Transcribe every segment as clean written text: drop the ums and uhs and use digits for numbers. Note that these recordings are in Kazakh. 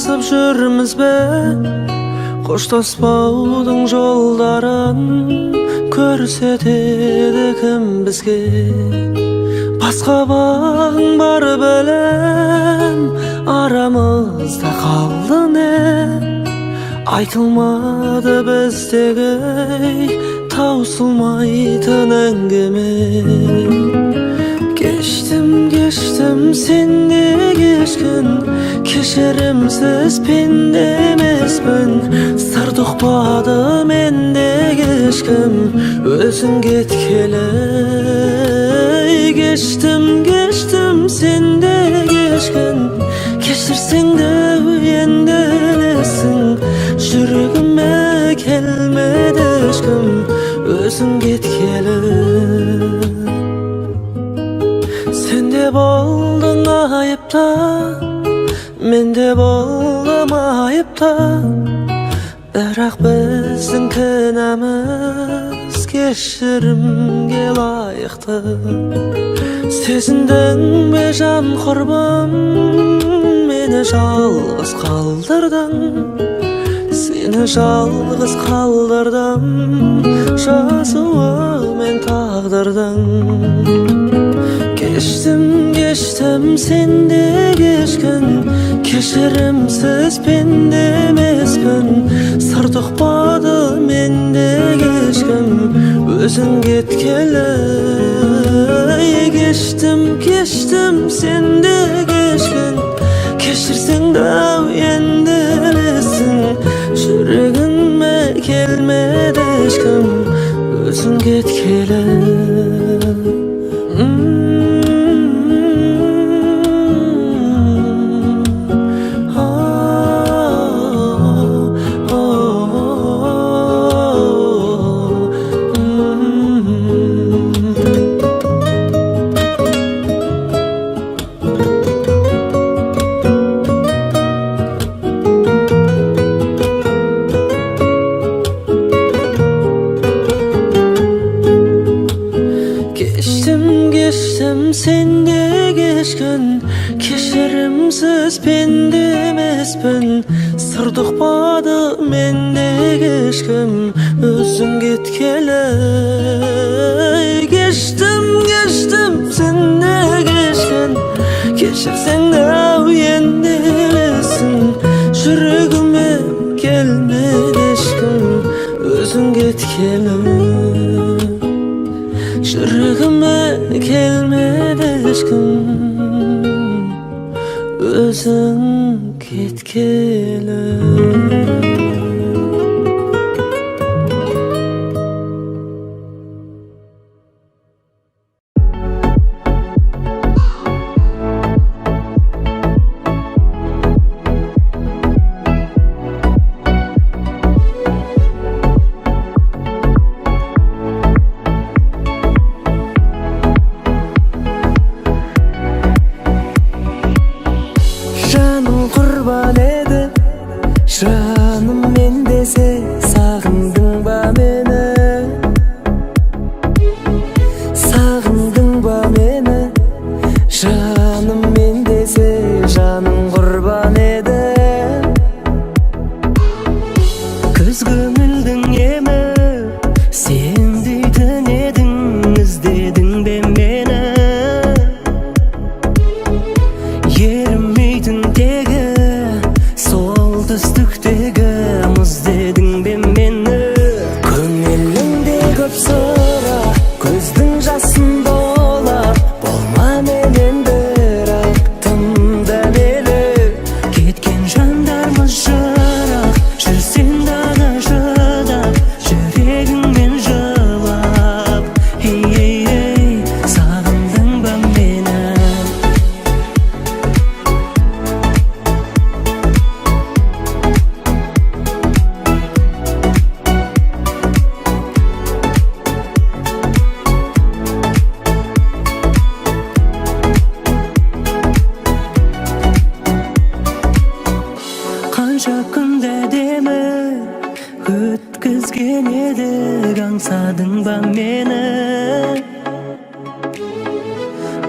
basıp жүрмізбе, қоштаспаудың жолдарын көрсетеді кім бізге. Басқа бағың бар білем, арамызда қалды не? Айтылмады біздегі таусылмайтын әңгіме. Кештім сенде кешкін, кешірімсіз пенде емеспін. Сыр тұқпады менде кешкім, өзің кеткелі. Кештім сенде кешкін, кешірсең де енді білесің. Жүрегіме келмеді ешкім, өзің кеткелі. Сенде болдың айыпта, менде болдым айыпта. Бірақ біздің кінәміз кешірімге лайықты. Сезіндің бе жан құрбым, мені жалғыз қалдырдың. Сені жалғыз қалдырдым, жазуымен тағдырдың. Кештім сенде кешкін, кешірімсіз пенде емеспін. Сыр тұқпады менде кешкім, өзің кеткелі. Кештім сенде кешкін, кешірсең де енді білесің. Жүрегіме келмеді ешкім, өзің кеткелі. Кештім сенде кешкін, кешірімсіз пенде емеспін. Сыр тұқпады менде кешкім, өзің кеткелі. Кештім сенде кешкін, кешірсең де енді білесің. Жүрегіме келмеді ешкім, өзің кеткелі. Жүрегіме келмеді ешкім, өзің кеткелі. Жаным мен десе, сағындың ба мені? Сағындың ба мені? Жаным мен десе, жаным құрбан еді. Күз көңілдің емі, сен дейтін едің, іздедің бе мені? Ерімейтін тегі, түстіктегі мұз дедің бе мені? Көңіліңде көп сұрақ, көздің жасын долап, болма менен бірақ тым дәмелі. Кеткен жандармыз жырақ, жүрсен дағы шыдап, жүрегіңмен жылап. Ей, сағындың ба мені? Қанша күнді әдемі өткізген едік, аңсадың ба мені?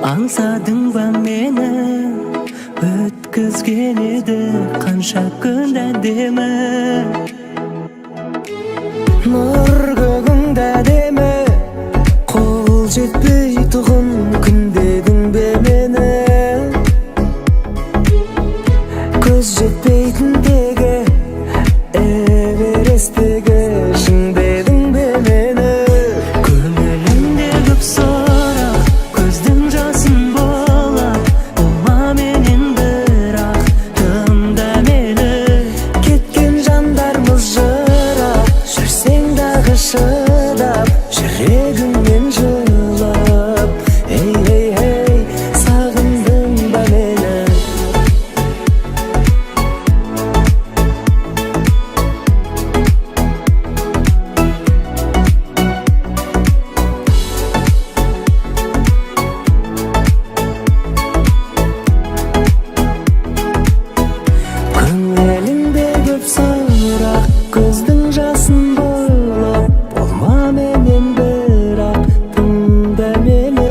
Аңсадың ба мені? жеткізген еді қанша күн әдемі. Нұр көгіңді әдемі, қол жетпей тұғын күндедің бе мені. Көз жетпейтіндегі Эвересттегі шыңдедің бе мені. Көңілімде көп сұрақ, көздің жасын болар, болма менен бірақ тыңда мені. Кеткен жандармыз жырақ, жүрсең дағы шыдап, жүрегіңмен жылап. Ей, сағындың ба мені? Көңіліңде көп сұрақ, көздің жасын болып, болма менен бірақ тыңда мені.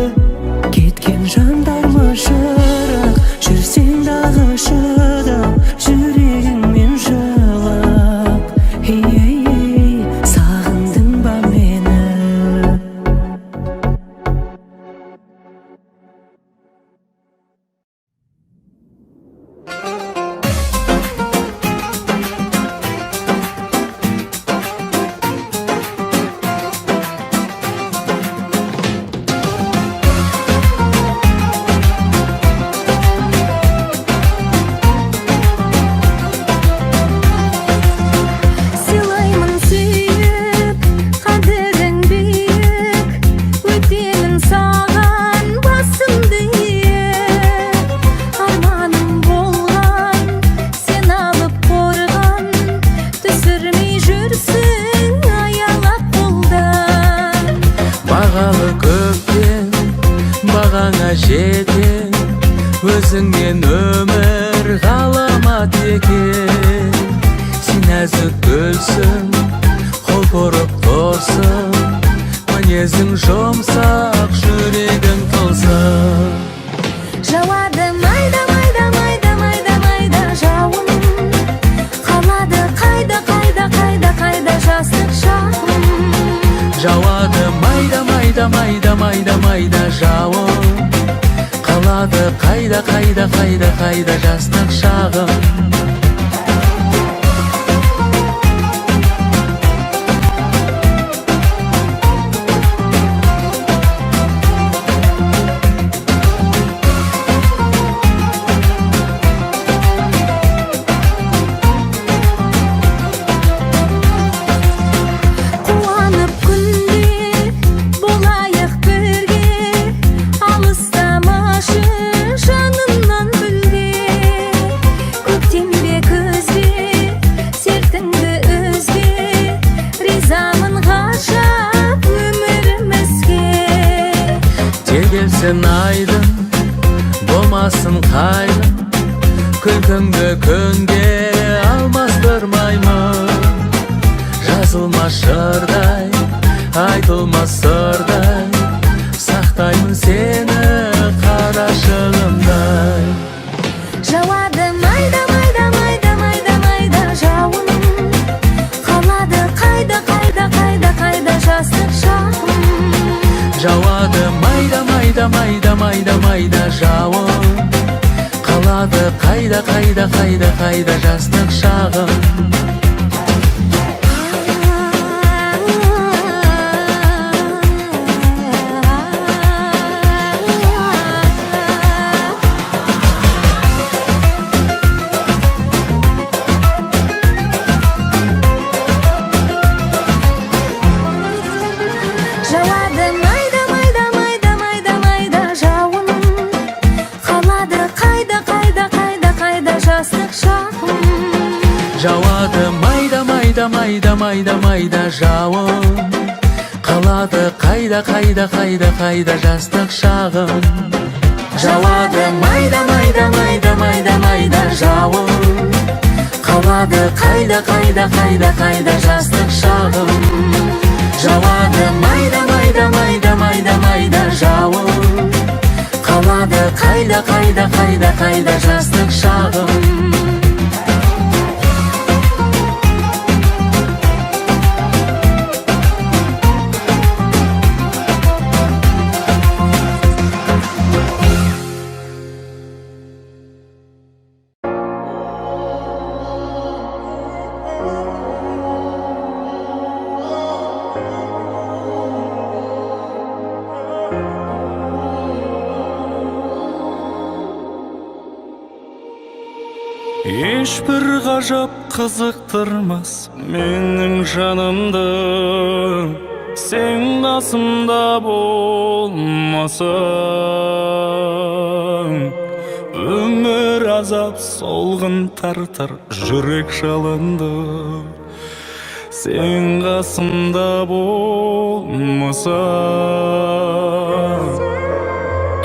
Кеткен жандарма шырақ, жүрсең дағы шыдап, жүрегіңмен жылап. Ей, сағындың ба мені? Сыйлаймын сүйіп, қадірің биік, өтемін саған басымды иіп. Арманым болған, сен алып қорған, түсірмей жүрсің аялап қолдан. Бағалы көктен, бағаңа жетен, өзіңнен өмір ғаламат екен. Сен нәзік гүлсің, құлпырып тұрсың, мінезің жұмсақ, жүрегің тылсым. Жауады майда майда майда майда майда жауын, қалады қайда қайда қайда қайда жастық шағым. Жауады майда майда майда майда майда жауын, қалады қайда қайда қайда қайда жастық шағым. Қуанып күнде болайық бірге, алыстамашы жанымнан бүлге. Көктемде күзде сертіңді үзге, ризамын ғажап өмірімізге. Тегелсін айдын, болмасын қайдын, күлкіңді күнге алмастырмаймын. Жазылмас жырдай, айтылмас сырдай, сақтаймын сені қарашығымдай. Жауады майда майда майда майда майда жауын, қалады қайда қайда қайда қайда жастық шағым. Жауады майда майда майда майда майда жауын, қалады қайда қайда қайда қайда жастық шағым. Жауады майда майда майда майда майда жауын, қалады қайда қайда қайда қайда жастық шағым. Жауады майда майда майда майда майда жауын, қалады қайда қайда қайда қайда жастық шағым. Жауады майда майда майда майда майда жауын, қалады қайда қайда қайда қайда жастық шағым. Жауады майда майда майда майда майда жауын, қалады қайда қайда қайда қайда жастық şağım. Ешбір ғажап қызықтырмас менің жанымды, сен қасымда болмасаң. Өмір азап солғын тартар жүрек жалынды, сен қасымда болмасаң.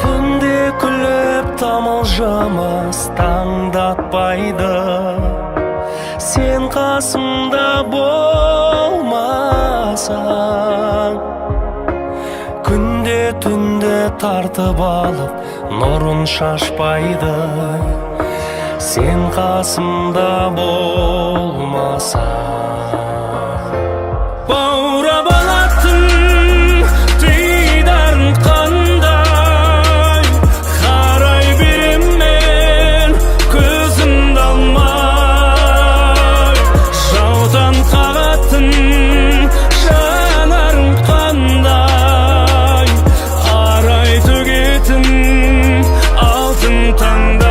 Түнде күліп тамылжымас таңдатпайды, сен қасымда болмасаң. Күнде түнде тартып алып нұрын шашпайды, сен қасымда болмасаң. Баурап алатын дидарың қандай, қарай берем мен көзімді алмай. Жаудан қағатын жанарың қандай, арай төгетін алтын таңдай.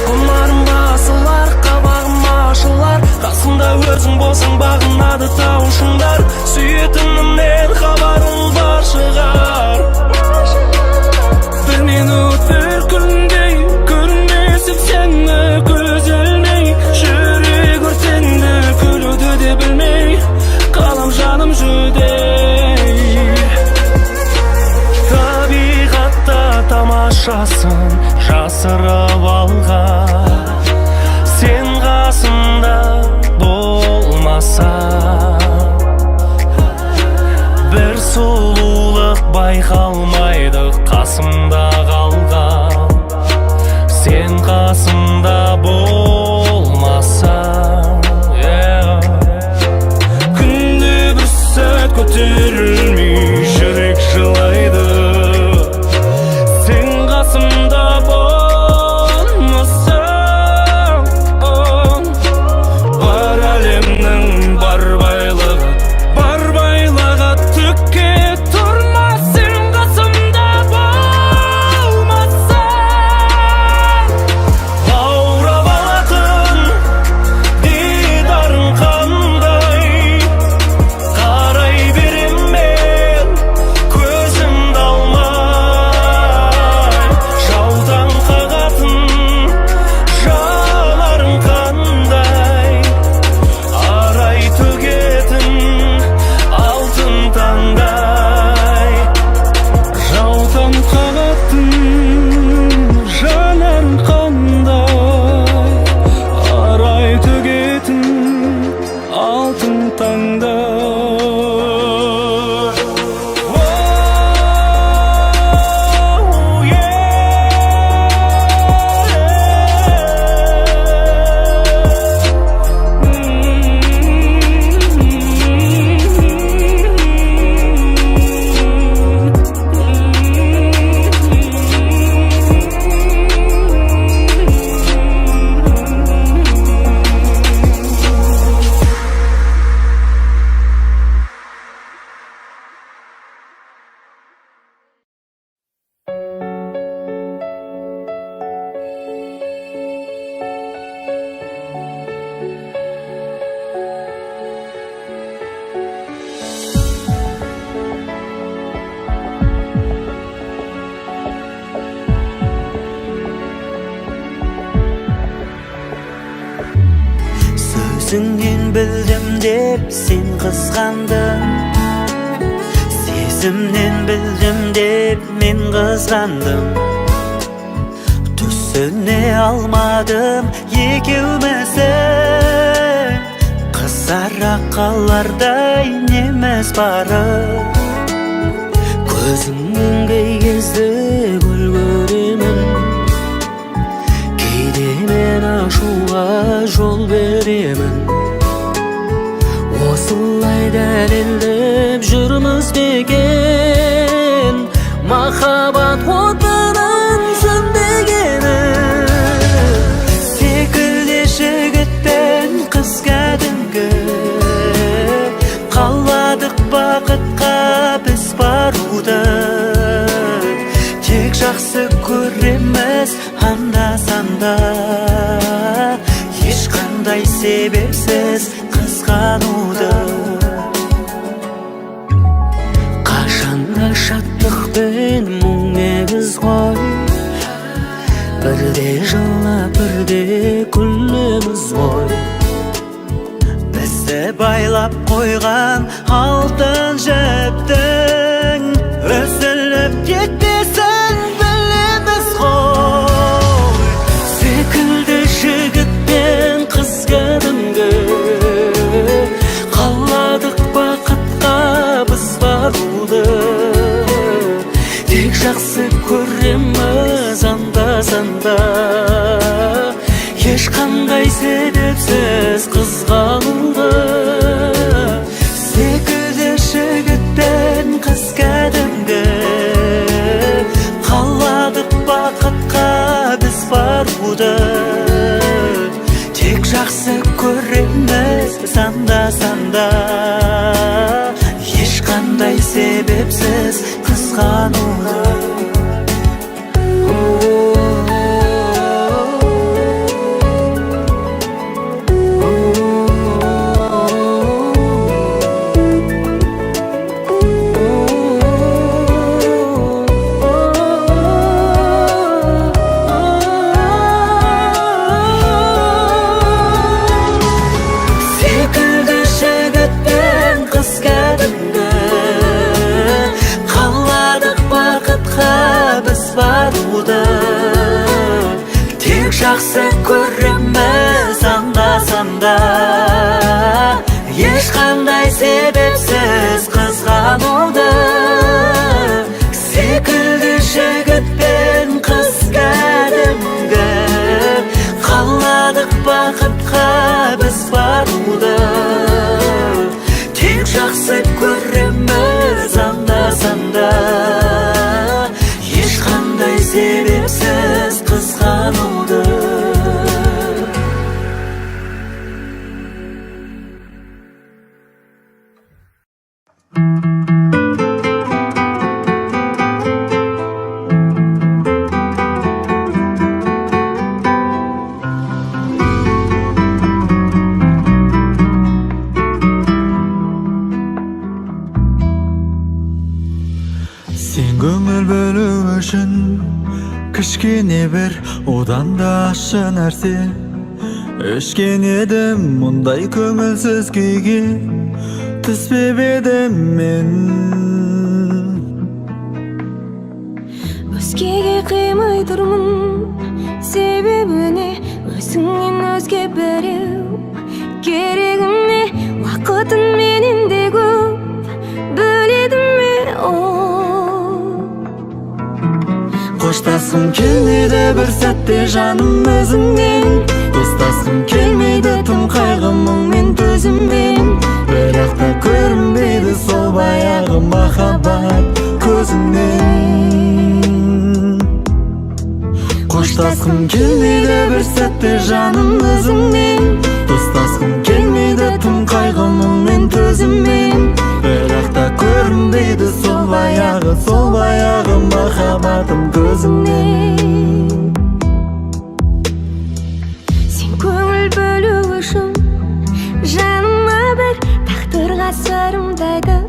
Құмарым басылар, қабағым ашылар, қасымда өзің болсаң бағынады таушыңдар. Сүйетінімнен хабарың бар шығар. Бір минут бір күндей көрмесіп сені көз ілмей, жүрек өртенді күлуді де білмей, қалам жаным жүдей. Табиғатта тамашасын жасырып алған, сен қасымда болмасаң. Бір сұлулық байқалмайды қасымда қалған, сен қасымда болмасаң. Күнде бір сәт көтерілмей жүрек жылайды, сен қасымда болмасаң. Бар әлемнің бар байлығы, бар байлығы түкке тұрмас, сен қасымда болмасаң. Баурап алатын дидарың қандай, қарай берем мен көзімді алмай. Жаудан қағатын жанарың қандай, арай төгетін алтын таңдай. Жаудан қағатын жанарың қандай, арай төгетін алтын таңдай. Сөзіңнен білдім деп сен қызғандың, сезімнен білдім деп мен қызғандым. Түсіне алмадым екеуміздің, қызара қалардай неміз бары. Көзіңнен кей кезде гүл көремін, кәдімгі қаладық бақытқа біз баруды тек жақсы көреміз анда-санда ешқандай себепсіз қызғануды қашанда шаттықпен мұң негіз ғой бірде жылап бірде күлеміз ғой бізді байлап қойған алтын жіптің үзіліп кетпесін білеміз ғой секілді жігіт пен қыз кәдімгі қаладық бақытқа біз баруды тек жақсы көреміз анда-санда ешқандай себепсіз қызғануды секілді жігіт пен қыз кәдімгі қаладық бақытқа біз баруды тек жақсы көреміз анда-санда ешқандай себепсіз қызғануды тек жақсы көреміз анда-санда ешқандай себепсіз қызғануды секілді жігіт пен қыз кәдімгі қаладық бақытқа біз баруды тек жақсы көреміз анда-санда ешқандай себепсіз қызғануды сен көңіл бөлу үшін кішкене бір одан да ащы нәрсе ішкен едім мұндай көңілсіз күйге түспеп едім мен өзгеге қимай тұрмын себебіне өзіңнен өзге біреу керегіме уақытын менен де көп бөледі ме қоштасқым келмейді бір сәтте жаным өзіңнен достасқым келмейді тым қайғы мұңмен төзіммен бірақ та көрінбейді сол баяғы махаббат көзіңнен қоштасқым келмейді бір сәтте жаным өзіңнен достасқым келмейді тым қайғы мұңмен төзіммен бірақ та көрінбейді сол баяғы махаббатым көзіңнен сен көңіл бөлу үшін жаныма бір тағдырға сырымды айтып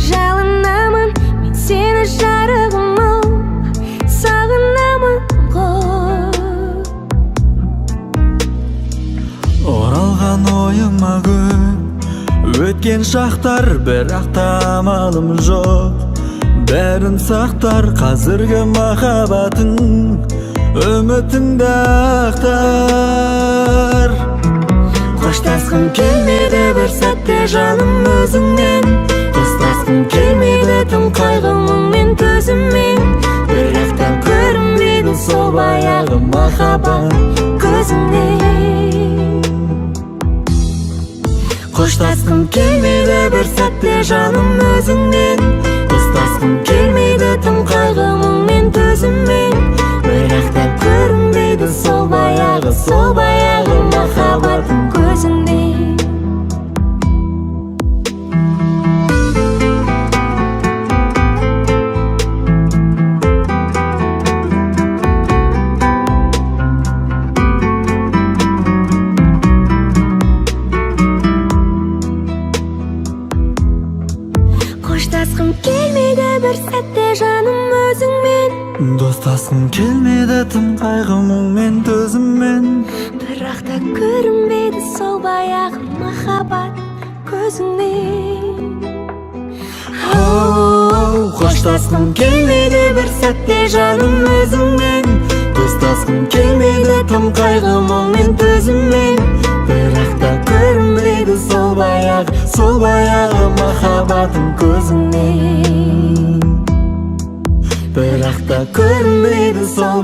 жалынамын мен сені жарығым ау сағынамын ғой оралған ойыма көп өткен шақтар бірақ та амалым жоқ бәрін сақтар қазіргі махаббатың үмітіңді ақтар қоштасқым келмейді бір сәтте жаным өзіңнен достасқым келмейді тым қайғы мұңмен төзіммен бірақ та көрінбейді сол баяғы махаббат көзіңнен қоштасқым келмейді бір сәтте жаным өзіңнен достасқым келмейді тым қайғы мұңмен төзіммен бірақ та көрінбейді сол баяғы махаббатым көзіңнен Dostasqım kelmeydi bir sәтте жаным өзіңмен Достасқым келмеді тым қайғымыңмен төзіммен Бірақ та көрінбейді сол баяғы махаббат көзіңнен Қоштасқым келмейді бір сәтте жаным өзіңмен Достасқым келмейді тым қайғымыңмен төзіммен Бірақ та көрінбейді сол баяғы махаббатым көзіңнен Бірақ та көрінбейді сол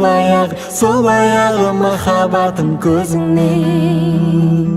баяғы махаббатым көзіңнен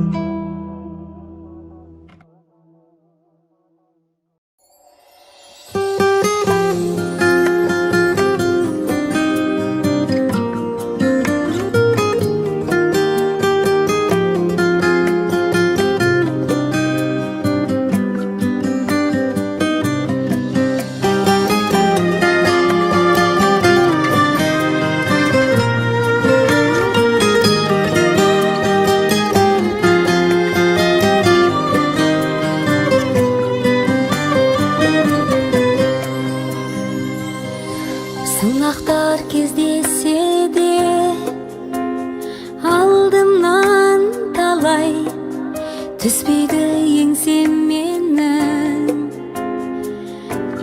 Сынақтар кездесе де алдымнан талай түспейді еңсем менің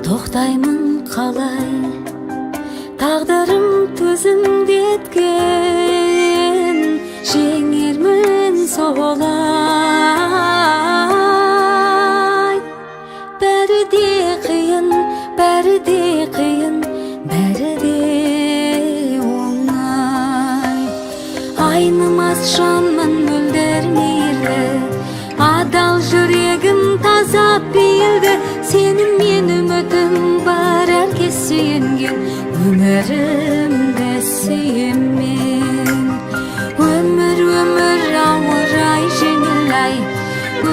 тоқтаймын қалай тағдырым төзімді еткен жеңермін солай бәрі де қиын бәрі де қиын бәрі де оңай айнымас жанмын мөлдір мейірлі адал жүрегім таза пейілді сенің мен үмітім бар әркез сүйенген өмірімді сүйемін өмір ауыр ай жеңіл ай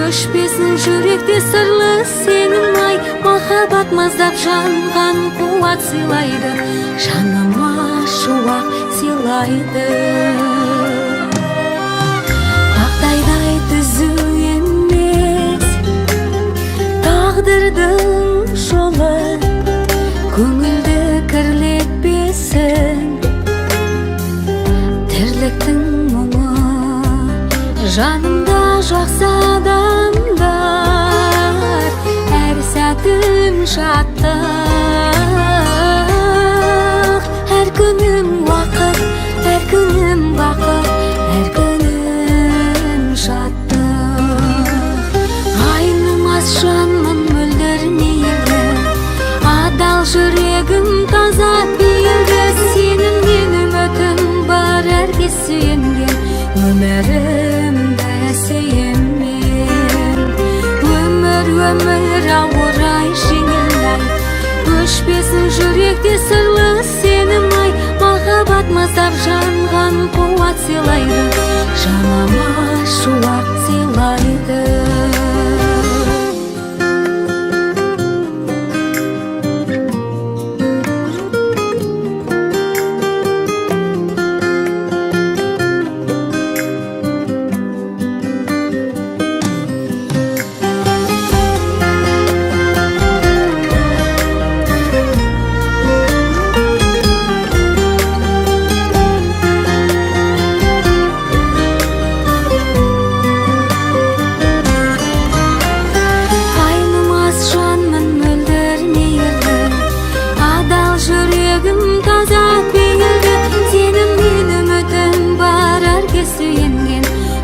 өшпесін жүректе сырлы сенің ай махаббат маздап жанған қуат сыйлайды жаныма шуақ сыйлайды тақтайдай түзу емес тағдырдың жолы көңілді кірлетпесін тірліктің мұңы жанымда жақсы адамдар әр сәтім шаттық әр күнім уақыт әр күнім бақыт әр күнім шаттық айнымас жанмын мөлдір мейірлі адал жүрегім таза пейілді сенің мен үмітім бар әркез сүйенген өмірімді сүйемін өмір ауыр ай жеңіл ай өшпесін жүректе сырлы сенің ай махаббат маздап жанған қуат сыйлайды жаныма шуақ сыйлайды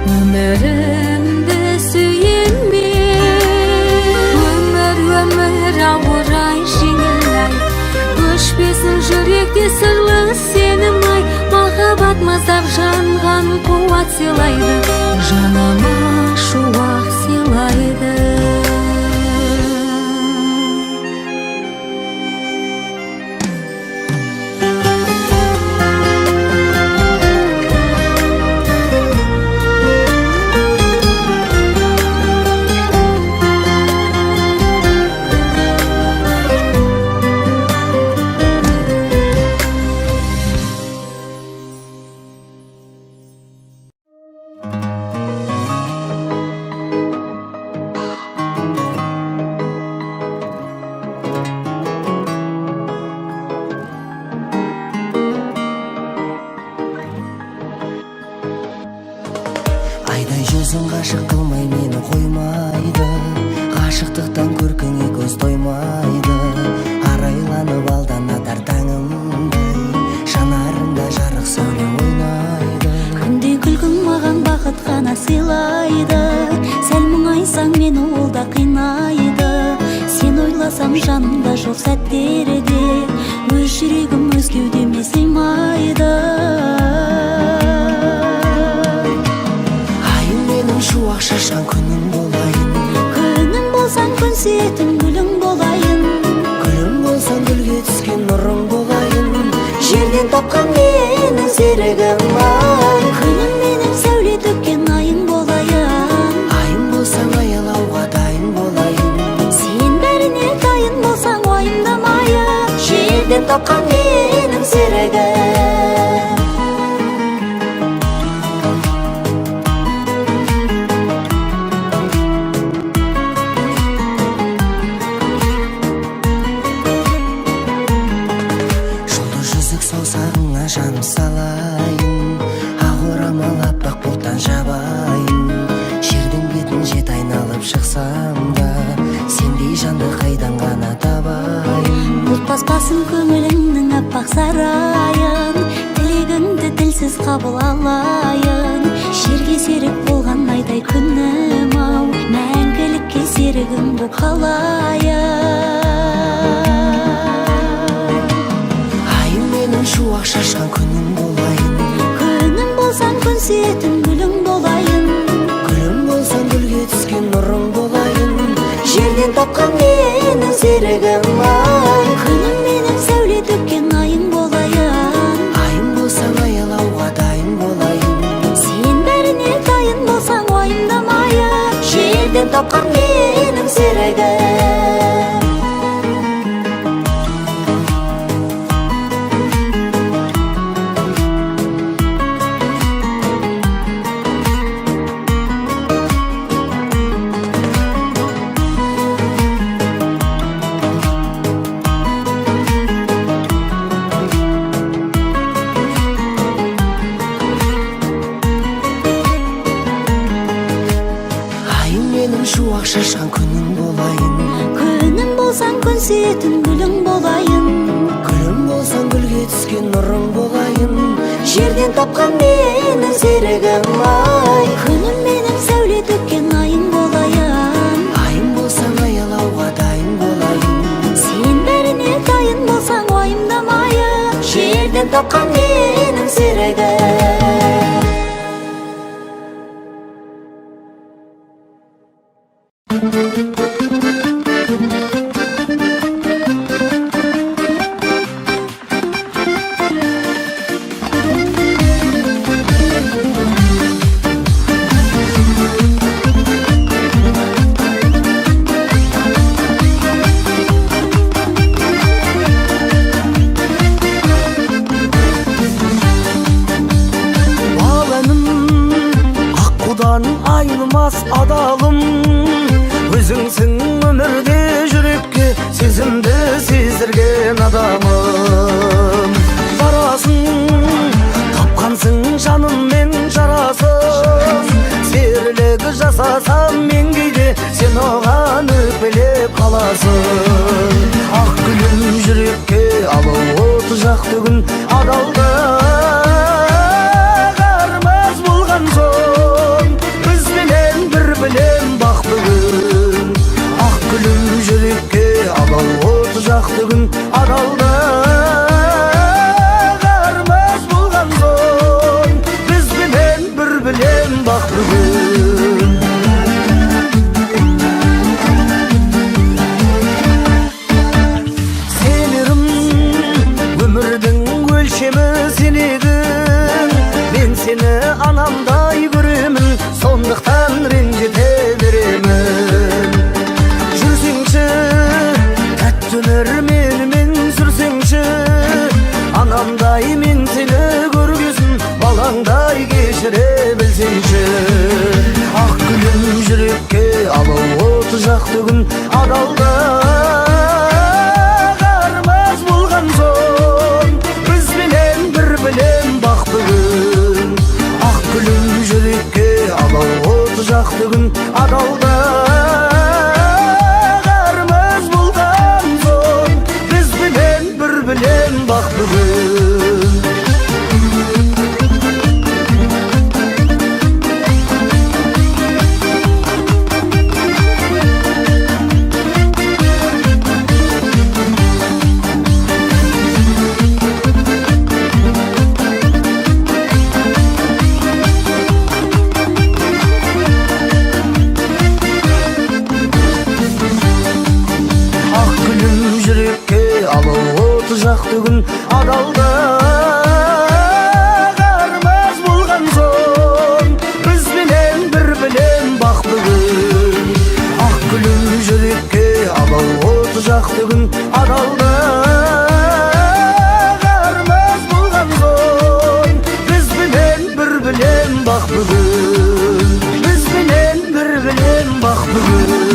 өмірімді сүйемін өмір ауыр ай жеңіл ай өшпесін жүректе сырлы сенің ай махаббат маздап жанған қуат сыйлайды жаныма шуақ сыйлайды Ашықтықтан көркіңе көз тоймайды, арайланып алданатар таңымдай, жанарында жарық сәуле ойнайды. Күнде күлкің маған бақыт қана сыйлайды, сәл мұңайсаң мені ол да қинайды. Сен ойласам жанымда жоқ сәттерде, өз жүрегім өз кеудеме сыймайды. Айым менің шуақ шашқан күнім болайын, Күнім болсаң күн сүйетін гүлің болайын, гүлім болсаң гүлге түскен нұрың болайын. Жерден тапқан менің серігім ай, күнім менің сәуле төккен айың болайын. айым болсаң аялауға дайын болайын. Сен бәріне дайын болсаң уайымдамайын, Жерден тапқан менің серігім. Жолды жүзік саусағыңа жаным салайын, ақ орамал аппақ бұлттан жабайын. Жердің бетін жет айналып шықсам да, сендей жанды қайдан ғана табайын. бұлт баспасын көңіліңнің аппақ сарайын, тілегіңді тілсіз қабыл алайын. Жерге серік болған айдай күнім ау, мәңгілікке серігім боп қалайын. Айым менің шуақ шашқан күнім болайын, Күнім болсаң күн сүйетін гүлің болайын, гүлім болсаң гүлге түскен нұрың болайын. Жерден тапқан менің серігім ай, күнім менің сәуле төккен айың болайын. айым болсаң аялауға дайын болайын. Сен бәріне дайын болсаң уайымдамайын, Жерден тапқан менің серігім. Айым менің шуақ шашқан күнім болайын, күнім болсаң күн сүйетін гүлің болайын. гүлім болсаң гүлге түскен нұрың болайын. Жерден тапқан менің серігім ай, Күнім менің сәуле төккен айың болайын, айым болсаң аялауға дайын болайын. сен бәріне дайын болсаң уайымдамайын, Жерден тапқан менің серігім. Айнымас адалым, өзіңсің өмірде жүрекке сезімді сездірген адамым. Барасың, тапқансың жаныммен жарасым, серілігі жасасам мен кейде сен оған өкпелеп қаласың. Ақ гүлім жүрекке алып оты жақты күн адалды қармас болған соң, білем бақ бүгін. Ақ гүлім жүрекке алып оты жақты күн адалды қармас болған соң, бізбенен бір білем бақ бүгін. Сенерім өмірдің өлшемі сен едің, мен сені анамдай көремін, сондықтан ренжіте беремін. Жүрсеңші, тәтті өмір менімен сүрсеңші, анамдай мен сені көргесін, балаңдай кешіре білсеңші. Ақ гүлім жүрекке алып оты жақты күн адалды қармас болған соң, бізбенен бір білем бақ бүгін. Ақ гүлім жүрекке алып оты жақты күн адалды күн адалда кармаз болгон соң биз менен бир билем бак бүгүн ак гүлүм жүрөккө алау от жакты күн адалда кармаз болгон соң биз менен бир билем бак бүгүн биз менен бир билем бак бүгүн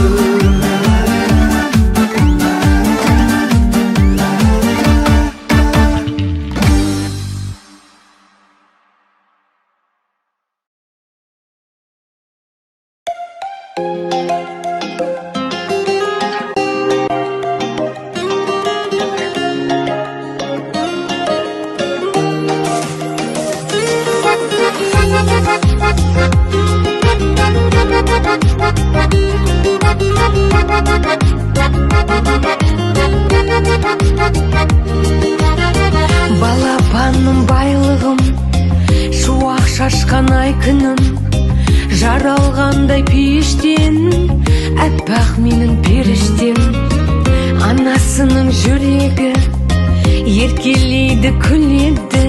Балапаным байлығым, шуақ шашқан ай күнім, жаралғандай пейіштен, әппақ менің періштем. Анасының жүрегі еркелейді, күледі,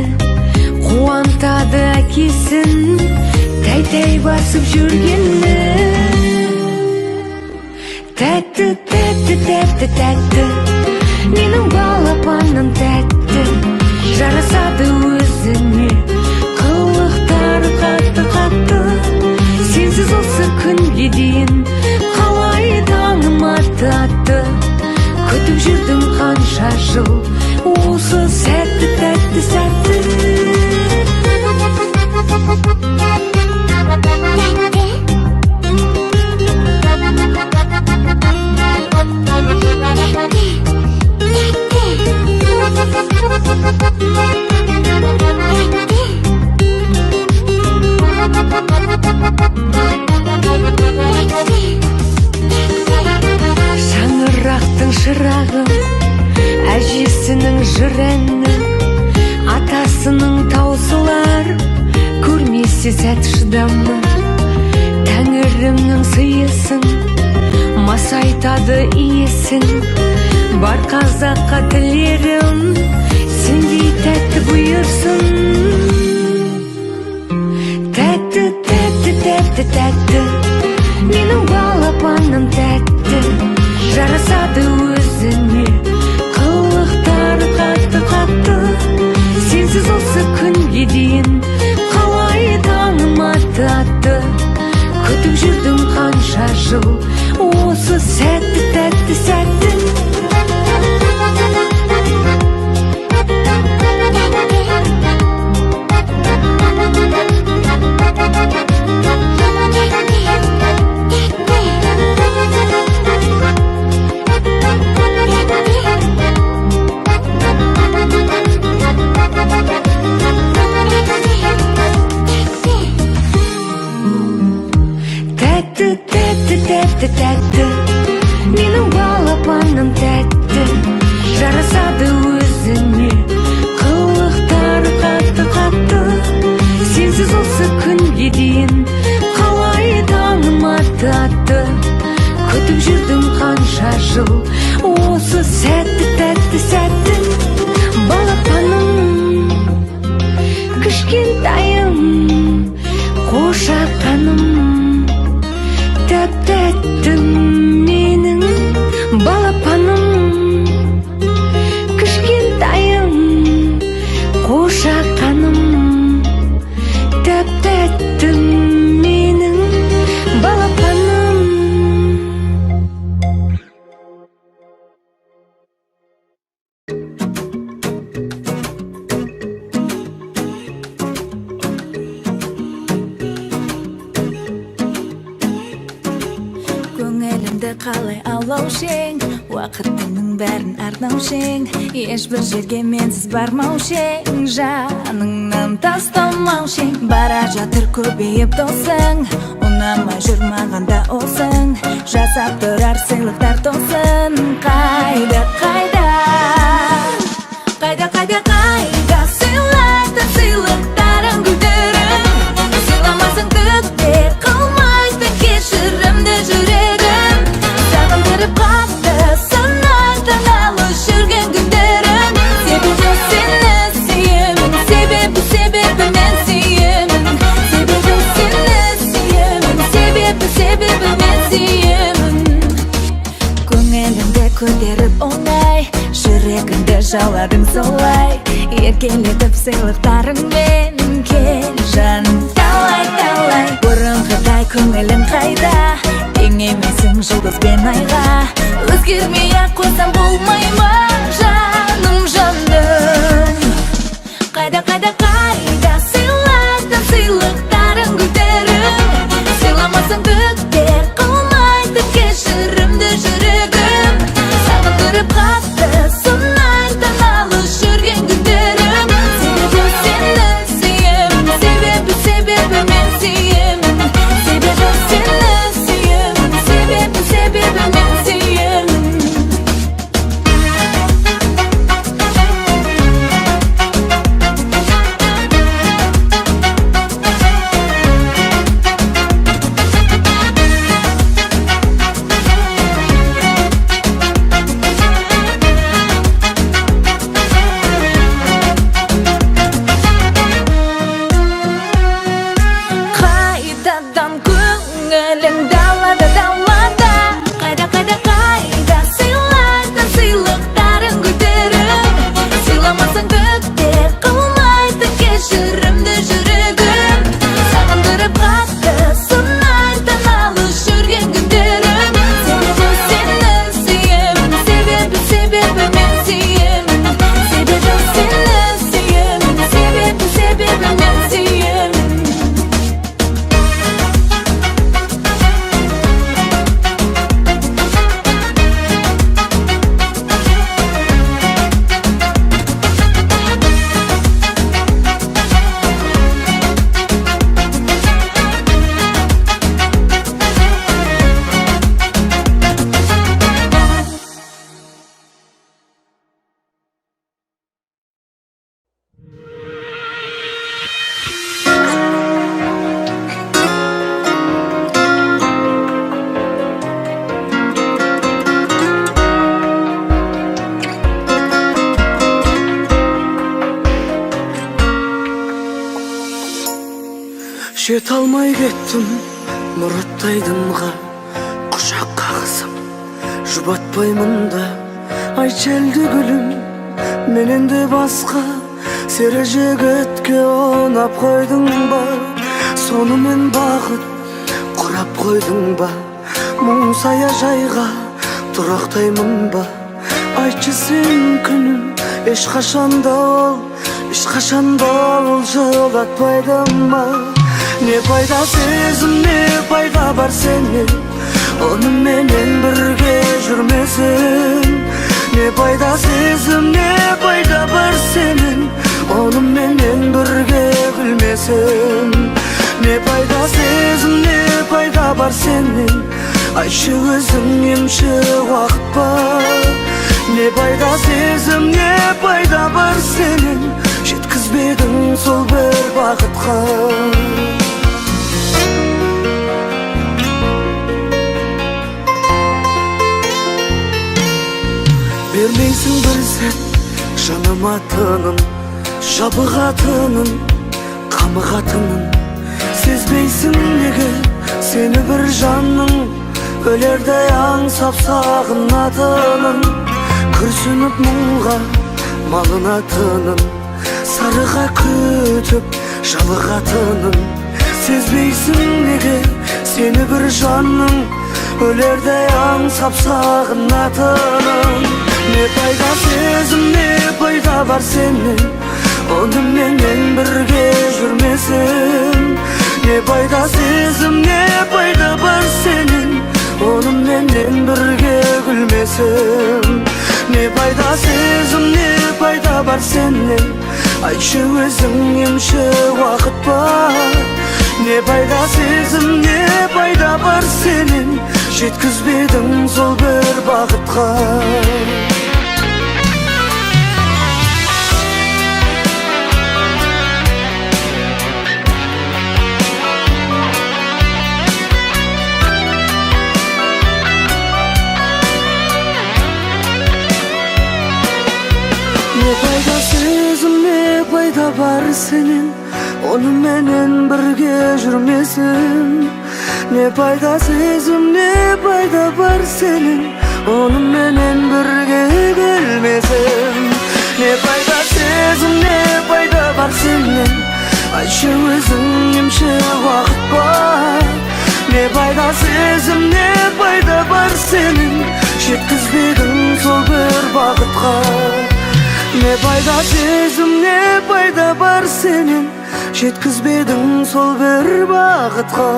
қуантады әкесін, тәй-тәй басып жүргені. Тәтті, тәтті, тәтті, тәтті, менің балапаным тәтті, жарасады өзіне, қылықтары қатты-қатты. Сенсіз осы күнге дейін қалай таңым атты. Күтіп жүрдім қанша жыл, осы сәтті, тәтті, сәтті. Шаңырақтың шырағым, әжесінің жыр әні, атасының таусылар, көрмесе сәт шыдамы. Тәңірімнің сыйысың, масайтады иесін, бар қазаққа тілерім, сендей тәтті бұйырсын. Тәтті, тәтті, тәтті, тәтті, менің балапаным тәтті, жарасады өзіне, қылықтары қатты-қатты. Сенсіз осы күнге дейін қалай таңым атты. Күтіп жүрдім қанша жыл, осы сәтті, тәтті, сәтті. Тәтті, тәтті, тәтті, тәтті, менің балапаным тәтті, жарасады өзіне, қылықтары қатты-қатты. Сенсіз осы күнге дейін қалай таңым атты. Күтіп жүрдім қанша жыл, осы сәтті, тәтті, сәтті. Балапаным, кішкентайым, қошақаным, тәп-тәттім менің балапаным, кішкентайым, қошақаным, тәп-тәттім менің балапаным. Көңілімді қалай аулаушең, уақытыңның бәрін арнаушең, ешбір жерге менсіз бармаушең, жаныңнан тастамаушең. Бара жатыр көбейіп досың, ұнамай жүр маған да осың, жасап тұрар сыйлықтар тосын. Қайда, қайда, қайда, қайда, қайда сыйлайтын сыйлықтарың гүлдерің, сыйламасың түкте қылмайды кешірімді жүрегім. Сағындырып қалды сынай таңдалы жүрген күндерім, себебі көтеріп оңай, жүрегімді жауладың солай. Еркелетіп сыйлықтарыңмен кел жаным, талай бұрынғыдай көңілің қайда, тең емесің жұлдызбен айға. Өзгермей-ақ қойсам болмай ма жаным, қайда сыйлайтын сыйлықтарың гүлдерің, сыйламасаң бүкте қылмайды кешірімді жүрегім. Сағындырып қатты сонардан алыс жүрген күндерім, себебі сені сүйем, себебі мен сүйем, себебі сені сүйем, себебі мен сүйем. Қайдадан көңілің далада, қайда сыйлайтын сыйлықтарың гүлдерің, сыйламасаң бүкте қылмайды кешірімді жүрегім. Сағындырып қатты сонардан алыс жүрген күндерім, себебі сені сүйем, себебі мен сүйем, себебі сені сүйем, себебі мен сүйем. Жете алмай кеттім мұраттайдынға, құшақ қағысып жұбатпаймын да. Айтшы әлде гүлім, менен де басқа сері жігітке ұнап қойдың ба? Сонымен бақыт құрап қойдың ба? Мұң саяжайға тұрақтаймын ба? Айтшы сен күнім, ешқашанда ол жылатпайды ма? Не пайда сезім, не пайда бар сенен, онымен бірге жүрмесін. Не пайда сезім, не пайда бар сенен, онымен бірге күлмесін. Не пайда сезім, не пайда бар сенен, айтшы өзің емші уақыт па? Не пайда сезім, не пайда бар сенен, жеткізбедің сол бір бақытқа. Бермейсің бір сәт жаныма тыным, жабығатынын, қамығатынын. Сезбейсің неге сені бір жанның, өлердей аңсап сағынатынын. Күрсініп мұңға малынатынын, сарыға күтіп жалығатынын. Сезбейсің неге сені бір жанның, өлердей аңсап сағынатынын. Не пайда сезім, не пайда бар сенен, онымен бірге жүрмесін. Не пайда сезім, не пайда бар сенен, онымен бірге күлмесін. Не пайда сезім, не пайда бар сенен, айтшы өзің емші уақыт па? Не пайда сезім, не пайда бар сенен, жеткізбедің сол бір бақытқа. Не пайда сезім, не пайда бар сенен, онымен бірге жүрмесін. Не пайда сезім, не пайда бар сенен, Onu menen birge gelmesem. Ne fayda sezim, ne fayda var senden. Ayşe özün emşe vakit var. Ne fayda sezim, ne fayda var senin. Yetkizbedin sol bir vakitga. Ne fayda sezim, ne fayda var senin. Yetkizbedin sol bir vakitga.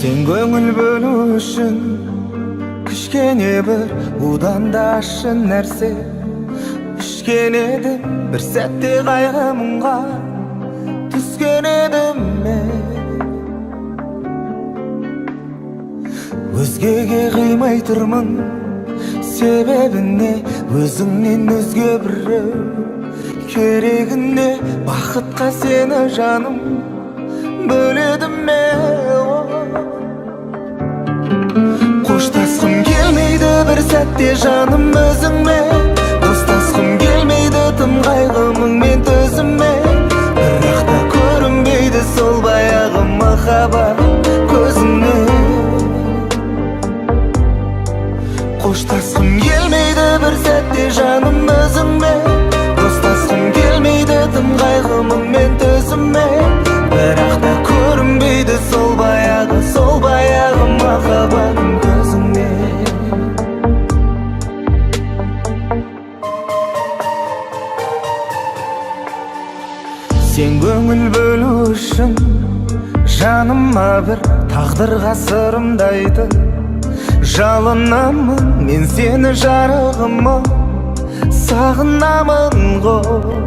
Sen көңіл бөлу үшін кішкене бір удандашын нәрсе ішкен едім, бір сәтте қайғы мұңға түскен едім мен. Өзгеге қимай тұрмын, себебіне өзіңнен өзге біреу керегіне. Бақытқа сені жаным бөледім мен. Қоштасқым келмейді бір сәтте жаным өзіңмен. Достасқым келмейді тым қайғымыңмен төзіммен. Бірақ та көрінбейді сол баяғы махаббат көзіңнен. Қоштасқым келмейді бір сәтте жаным өзіңмен. Достасқым келмейді тым қайғымыңмен төзіммен. Бірақ та көрінбейді сол баяғы махаббатым көзіңнен. Сен көңіл бөлу үшін жаныма бір тағдырға сырымды айтып жалынамын. Мен сені жарығыма сағынамын ғой.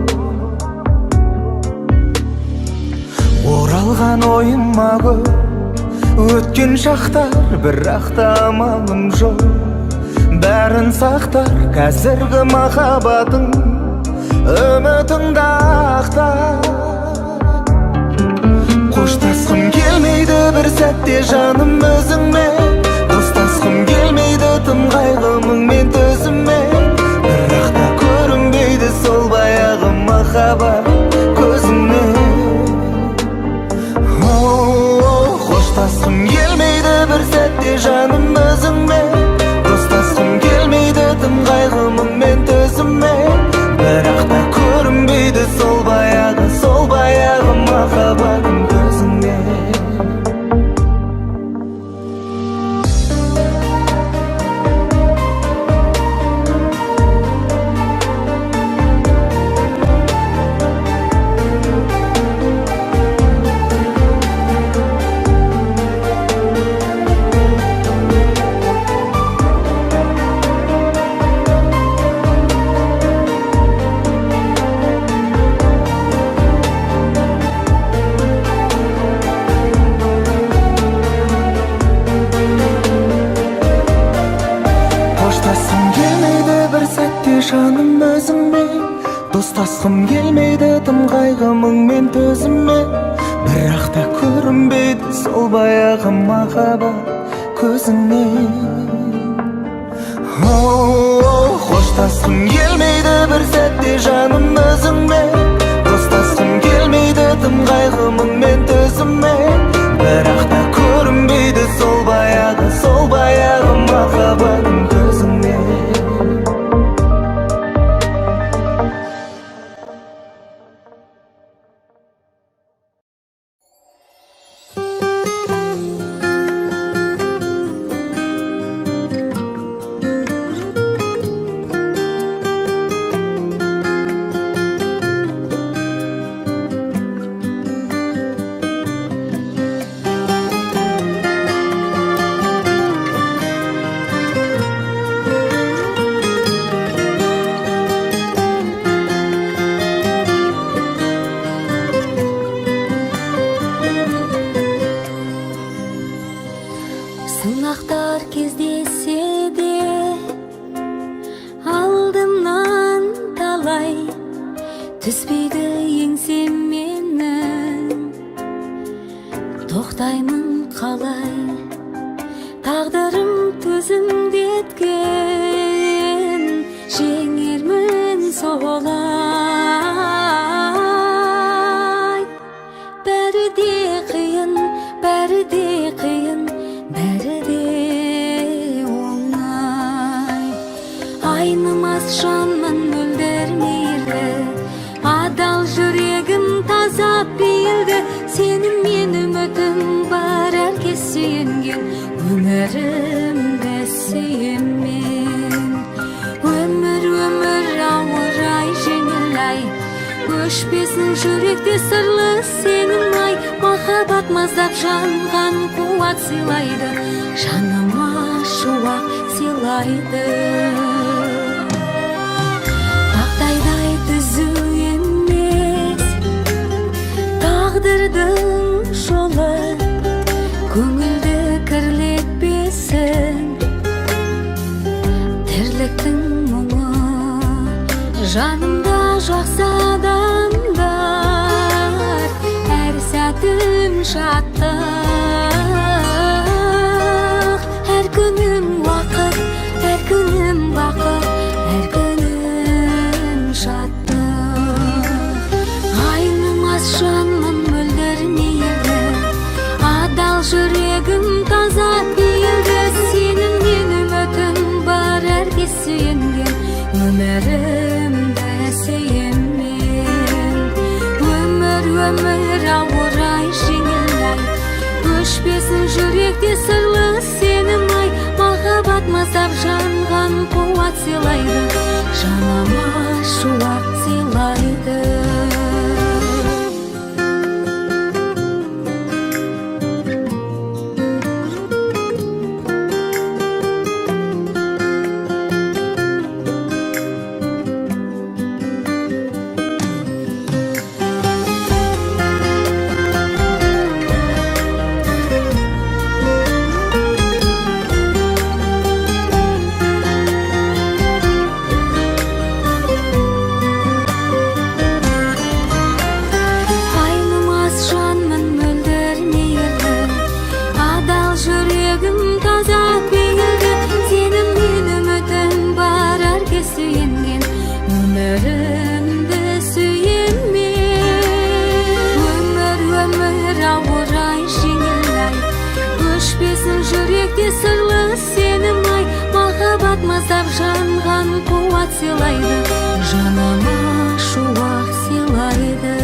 Оралған ойыма көп өткен шақтар, бірақ та амалым жоқ. Бәрін сақтар қазіргі махаббатың, үмітіңді ақтар. Қоштасқым келмейді бір сәтте жаным өзіңмен. Достасқым келмейді тым қайғымыңмен төзіммен. Бірақ та көрінбейді сол баяғы махаббат көзіңнен. Қоштасқым келмейді бір сәтте жаным өзіңмен. Достасқым келмейді тым қайғымыңмен төзіммен. Бірақ та көрінбейді сол баяғы махаббатым көзіңнен. Жаным өзіңмен. Достасқым келмейді тым қайғымыңмен төзіммен. Бірақ та көрінбейді сол баяғы махаббат көзіңнен. Қоштасқым келмейді бір сәтте жаным өзіңмен. Достасқым келмейді тым қайғымыңмен төзіммен. Бірақ та көрінбейді сол баяғы махаббатым көзіңнен. түспейді еңсем менің, тоқтаймын қалай, тағдырым төзімді еткен, жеңермін солай. Бәрі де қиын, бәрі де қиын, бәрі де оңай. Айнымас жанмын мөлдір мейірлі, адал жүрегім таза пейілді. Сенің мен үмітім бар, әркез сүйенген, өмірімді сүйеммен. Өмір, өмір ауыр ай, жеңіл ай, өшпесін жүректе сырлы сенің ай. Махаббат маздап жанған қуат сыйлайды, жаныма шуақ сыйлайды. Тақтайдай түзу емес тағдырдың жолы, көңілді кірлетпесін тірліктің мұңы. Жанымда жақсы адамдар, әр сәтім шаттық, әр күнім уақыт, әр күнім бақыт, әр күнім шаттық. Айнымас жанмын мөлдір мейірлі, адал жүрегім таза пейілді. Сенің мен үмітім бар, әркез сүйенген, өмірімді сүйеммен. Өмір, өмір ауыр ай, жеңіл ай, өшпесін жүректе сырлы сенің ай. Махаббат маздап жанған қуат сыйлайды, жаныма шуақ сыйлайды. Сырлы сенің ай, махаббат маздап жанған қуат сыйлайды, жаныма шуақ сыйлайды.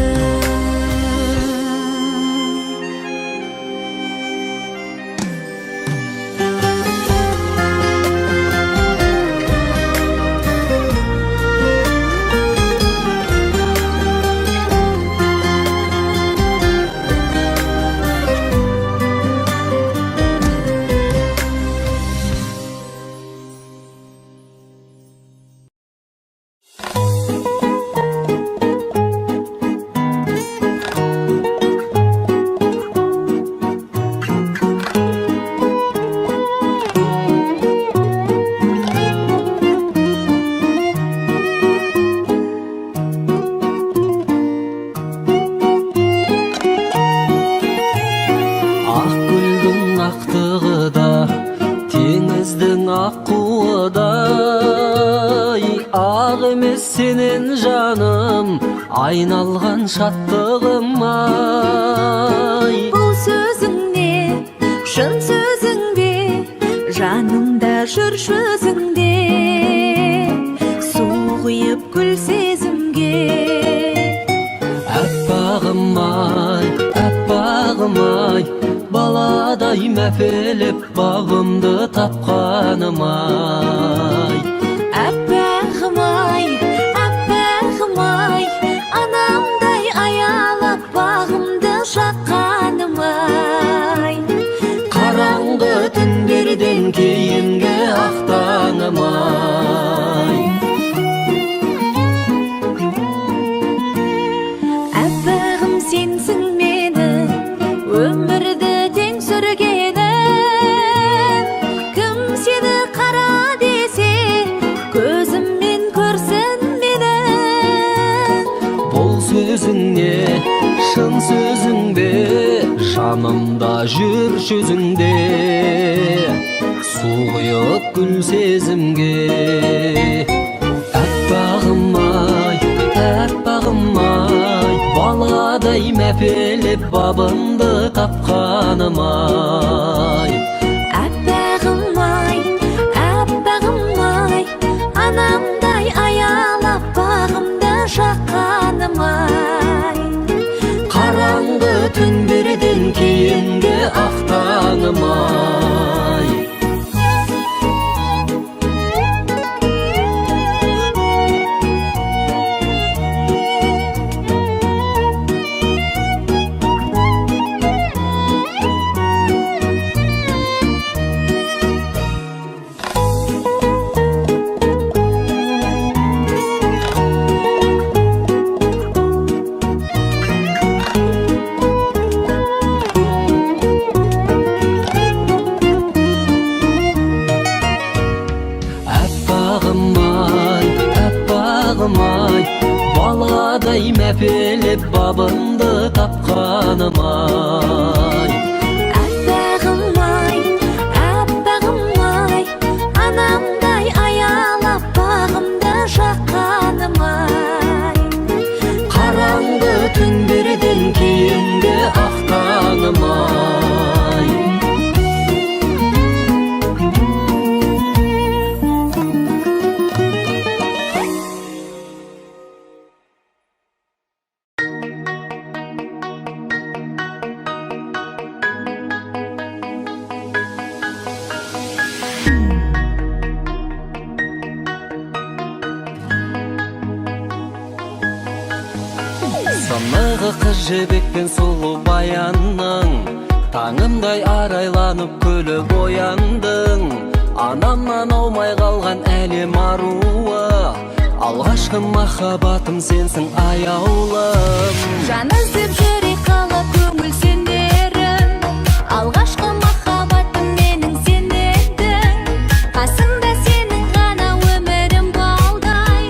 Сенен жаным айналған шаттығым ай. Бұл сөзің не, шын сөзің бе, жанымда жүр жүзіңде, су құйып гүл сезімге. Аппағым ай, баладай мәпелеп бағымды тапқаным ай. Аппағым ай, анамдай аялап бағымды жаққаным ай. Қараңғы түндерден кейінгі ақтаңым ай. Аппағым сенсің менің өмірді тең сүргенім, кім сені қара десе өзіңе шын сөзіңде жанымда жүрші өзіңде суық гүл сезімге аппағым-ай баладай мәпелеп бабымды тапқаным-ай Аппағым-ай анамдай аялап бағымды жаққаным-ай қараңғы түндерден кейінгі ақтаңым-ай Аппағым-ай баладай мәпелеп бабымды тапқаным-ай Аппағым-ай анамдай аялап бағымды жаққаным-ай қараңғы түндерден кейінгі ақтаңым-ай Санығы қыз жібекпен сұлу баянның таңымдай арайланып күліп ояндың анамнан аумай қалған әлем аруы алғашқы махаббатым сенсің аяулым жан іздеп жүрек қалап көңіл сендерім алғашқы махаббатым менің сен едің қасымда сенің ғана өмірім балдай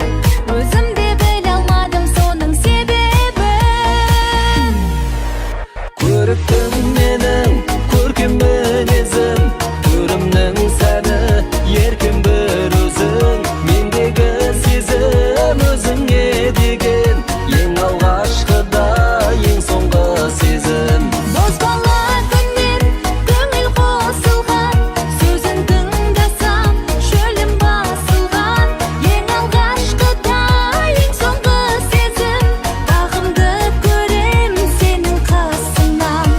өзім де біле алмадым соның себебін көріктім менің көркем мінезім түрімнің сәні еркем бір өзің мендегі сезім өзіңе деген ең алғашқы да ең соңғы сезім бозбала күннен көңіл қосылған сөзін тыңдасам шөлім басылған ең алғашқы да ең соңғы сезім бағымды көрем сенің қасыңнан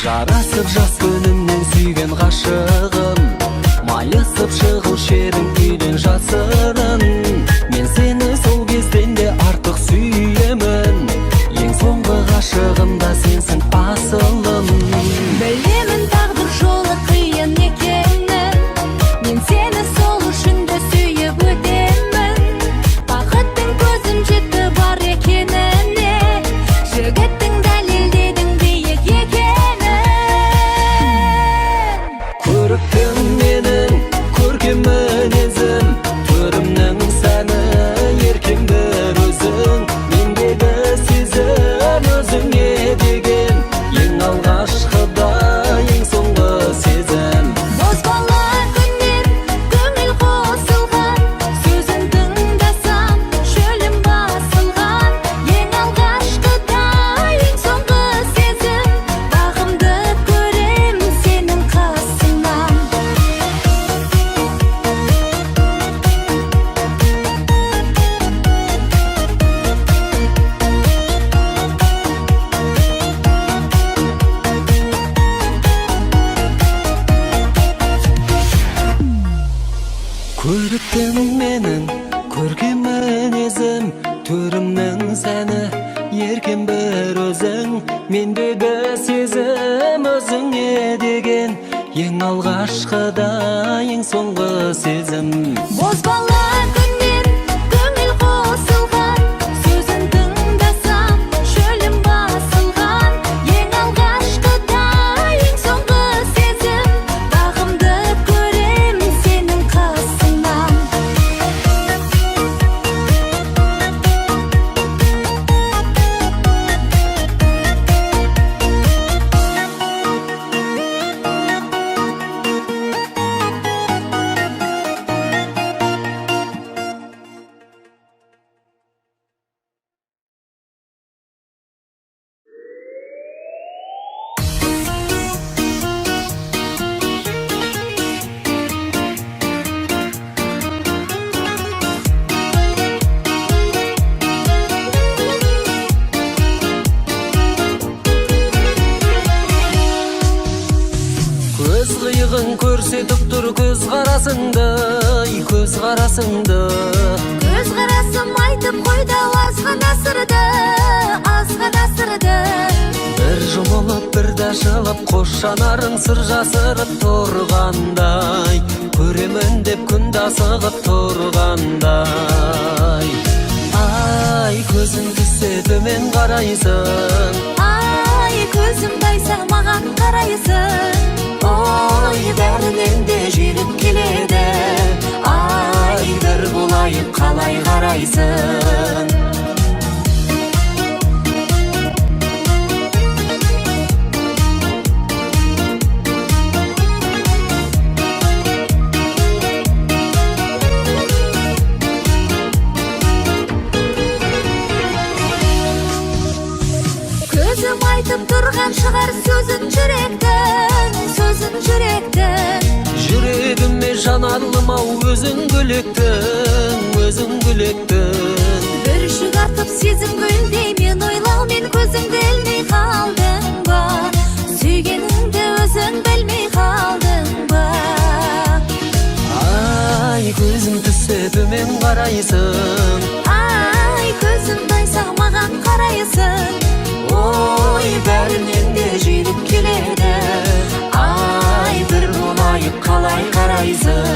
жарасып жас күнімнен сүйген ғашығым майысып шығушы едің үйден жасырын мен сені сол кезден де артық сүйемін ең соңғы ғашығым да сенсің асылым білемін тағдыр жолы қиын екенін мен сені сол үшін де сүйіп өтемін бақыттың көзім жетті бар екеніне жігіттің дәлелдедің биік екенін көріктім менің көркем мінезім түрімнің сәні еркем бір өзің мендегі сезім өзіңе деген ең алғашқы да ең соңғы сезім бозбала күннен көңіл қосылған сөзін тыңдасам шөлім басылған ең алғашқы да ең соңғы сезім бағымды көрем сенің қасыңнан көріктім менің көркем мінезім түрімнің сәні еркем бір өзің мендегі сезім өзіңе деген ең алғашқы да ең соңғы сезім бозбала күннен көңіл қосылған сөзін тыңдасам шөлім басылған ең алғашқы да ең соңғы сезім бағымды көрем сенің қасыңнан қарасыңды, көз қарасыңды. Көз қарасым айтып қойды азғана сырды, азғана сырды. Бір жұмылып бірді ашылып, қош жанарың сыр жасырып тұрғандай, көремін деп күнді асығып тұрғандай. Ай, көзің түссе төмен қарайсың, Ай, көзім тайса маған қарайсың. ой, бәрінен де жүйрік келеді. Ай, бір болайын қалай қарайсың. Көзім айтып тұрған шығар сөзін жүректің, сөзін жүректің. Жүрегіме жанарлым ау, өзің гүлектің, өзің гүлектің. Бір жүк артып сезім гүлдей, мен ойлаумен көзіңді ілмей қалдың ба? Сүйгеніңді өзің білмей қалдың ба? Ай, көзің түссе төмен қарайсың, Ай, көзім тайса маған қарайсың. ой, бәрінен де жүйрік келеді. Ай, бір болайын қалай қарайсың.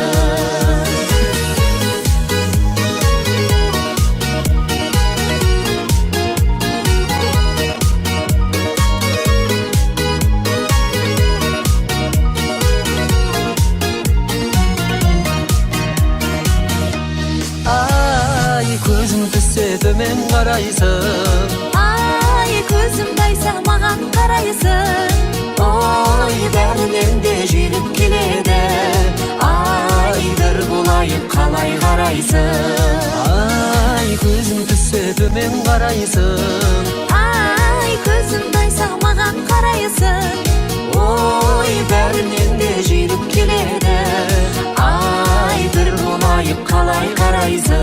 Ай, көзің түссе төмен қарайсың, Ай, көзім тайса маған қарайсың. ой, бәрінен де жүйрік келеді. Ай, бір болайын қалай қарайсың. Ай, көзің түссе төмен қарайсың, Ай, көзім тайса маған қарайсың. ой, бәрінен де жүйрік келеді. Ай, бір болайын қалай қарайсың.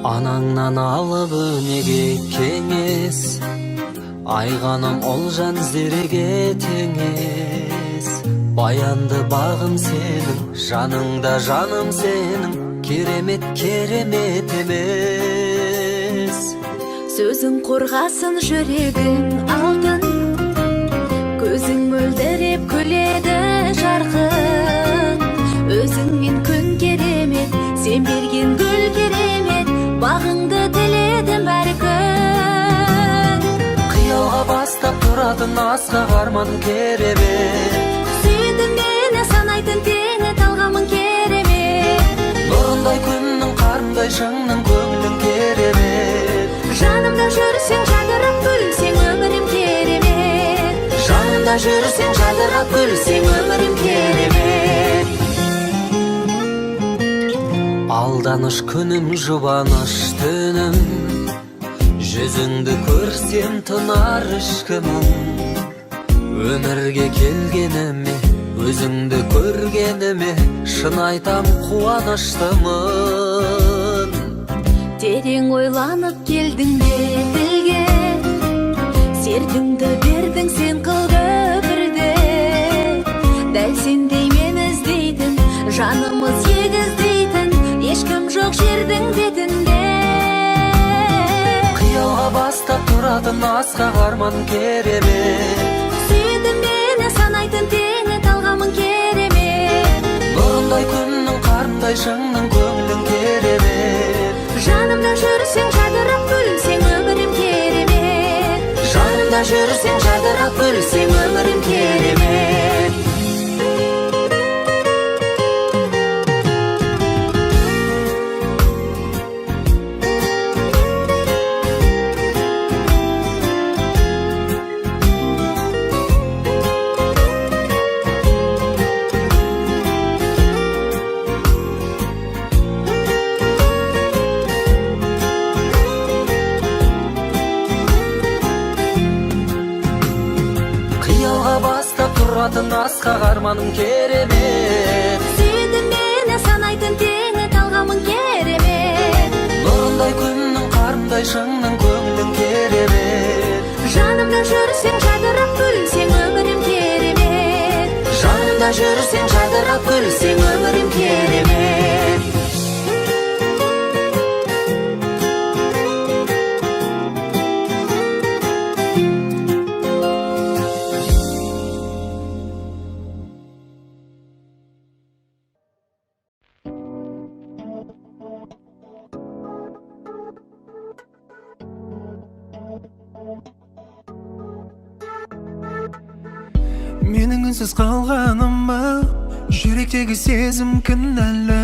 Анаңнан алып өнеге кеңес, айғаным олжан зереге теңес. Баянды бағым сенің, жаныңда жаным сенің, керемет керемет емес. Сөзің қорғасын жүрегің алтын, көзің мөлдіреп күледі жарқын. Өзіңмен күн керемет, сен берген гүл керемет, бағыңды тіледім әр күн. Қиялға бастап тұратын асқақ арман керемет, Сүйдің мені санайтын теңі талғамың керемет. нұрындай күннің қарындай шыңның көңілің керемет. Жанымда жүрсең жадырап күлсең өмірім керемет. Жанымда жүрсең жадырап күлсең өмірім керемет. Алданыш күнім жұбаныш түнім, жүзіңді көрсем тынар ішкімім. Өмірге келгеніме, өзіңді көргеніме, шын айтам қуаныштымын. Терең ойланып келдің бе тілге, сертіңді бердің сен қыл көпірде. Дәл сендей мен іздейтін, жанымыз егіздейтін, ешкім жоқ жердің бетінде. Қиялға бастап тұратын асқақ арман керемет, Сүйдің мені санайтын теңі талғамың керемет. нұрындай күннің қарындай шыңның көңілің керемет. Жанымда жүрсең жадырап күлсең өмірім керемет. Жанымда жүрсең жадырап күлсең өмірім керемет. Тұратын асқақ арманың керемет. Сүйдім мені санайтын теңі талғамың керемет. Нұрындай күннің қарындай шыңның көңілің керемет. Жанымда жүрсең жадырап күлсең өмірім керемет. Жанымда жүрсең жадырап күлсең өмірім керемет. Менің үнсіз қалғаныма жүректегі сезім кінәлі.